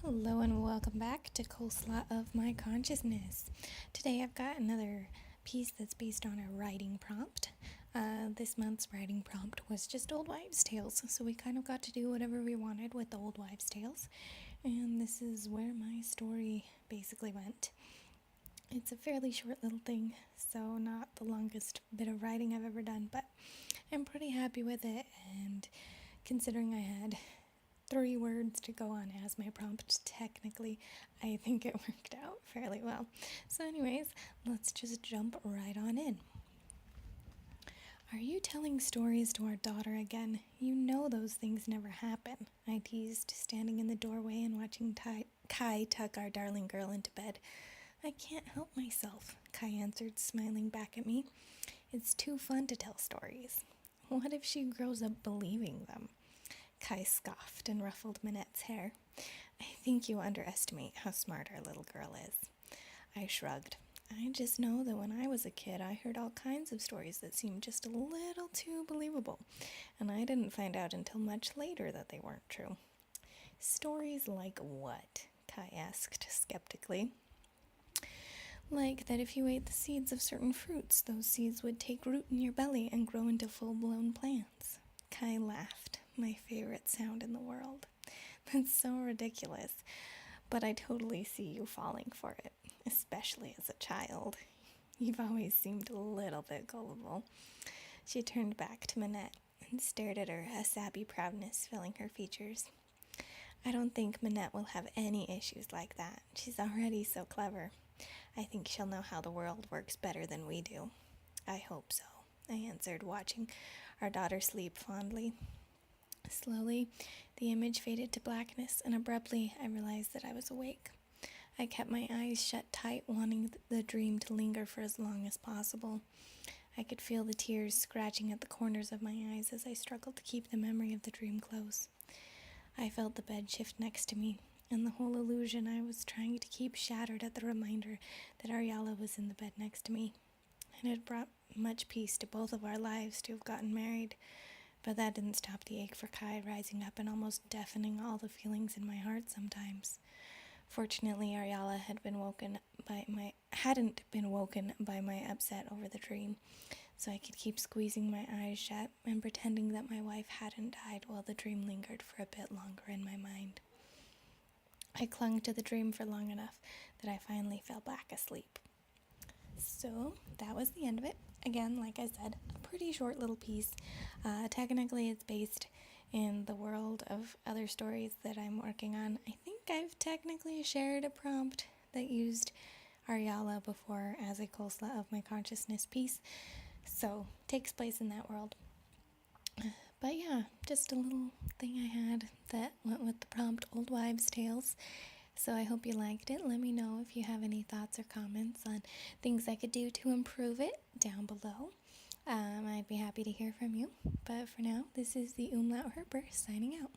Hello and welcome back to Coleslaw of My Consciousness. Today I've got another piece that's based on a writing prompt. This month's writing prompt was just old wives' tales, so we kind of got to do whatever we wanted with the old wives' tales. And this is where my story basically went. It's a fairly short little thing, so not the longest bit of writing I've ever done, but I'm pretty happy with it, and considering I had 3 words to go on as my prompt, technically, I think it worked out fairly well. So anyways, let's just jump right on in. Are you telling stories to our daughter again? You know those things never happen, I teased, standing in the doorway and watching Kai tuck our darling girl into bed. I can't help myself, Kai answered, smiling back at me. It's too fun to tell stories. What if she grows up believing them? Kai scoffed and ruffled Minette's hair. I think you underestimate how smart our little girl is. I shrugged. I just know that when I was a kid, I heard all kinds of stories that seemed just a little too believable, and I didn't find out until much later that they weren't true. Stories like what? Kai asked skeptically. Like that if you ate the seeds of certain fruits, those seeds would take root in your belly and grow into full-blown plants. Kai laughed. My favorite sound in the world. That's so ridiculous, but I totally see you falling for it, especially as a child. You've always seemed a little bit gullible. She turned back to Minette and stared at her, a sappy proudness filling her features. I don't think Minette will have any issues like that. She's already so clever. I think she'll know how the world works better than we do. I hope so, I answered, watching our daughter sleep fondly. Slowly, the image faded to blackness, and abruptly I realized that I was awake. I kept my eyes shut tight, wanting the dream to linger for as long as possible. I could feel the tears scratching at the corners of my eyes as I struggled to keep the memory of the dream close. I felt the bed shift next to me, and the whole illusion I was trying to keep shattered at the reminder that Ariella was in the bed next to me. It had brought much peace to both of our lives to have gotten married. But that didn't stop the ache for Kai rising up and almost deafening all the feelings in my heart sometimes. Fortunately, Ariella hadn't been woken by my upset over the dream, so I could keep squeezing my eyes shut and pretending that my wife hadn't died while the dream lingered for a bit longer in my mind. I clung to the dream for long enough that I finally fell back asleep. So that was the end of it. Again, like I said, a pretty short little piece. Technically, it's based in the world of other stories that I'm working on. I think I've technically shared a prompt that used Ariella before as a Coleslaw of My Consciousness piece, so takes place in that world. But yeah, just a little thing I had that went with the prompt Old Wives' Tales. So I hope you liked it. Let me know if you have any thoughts or comments on things I could do to improve it down below. I'd be happy to hear from you. But for now, this is the Umlaut Herper signing out.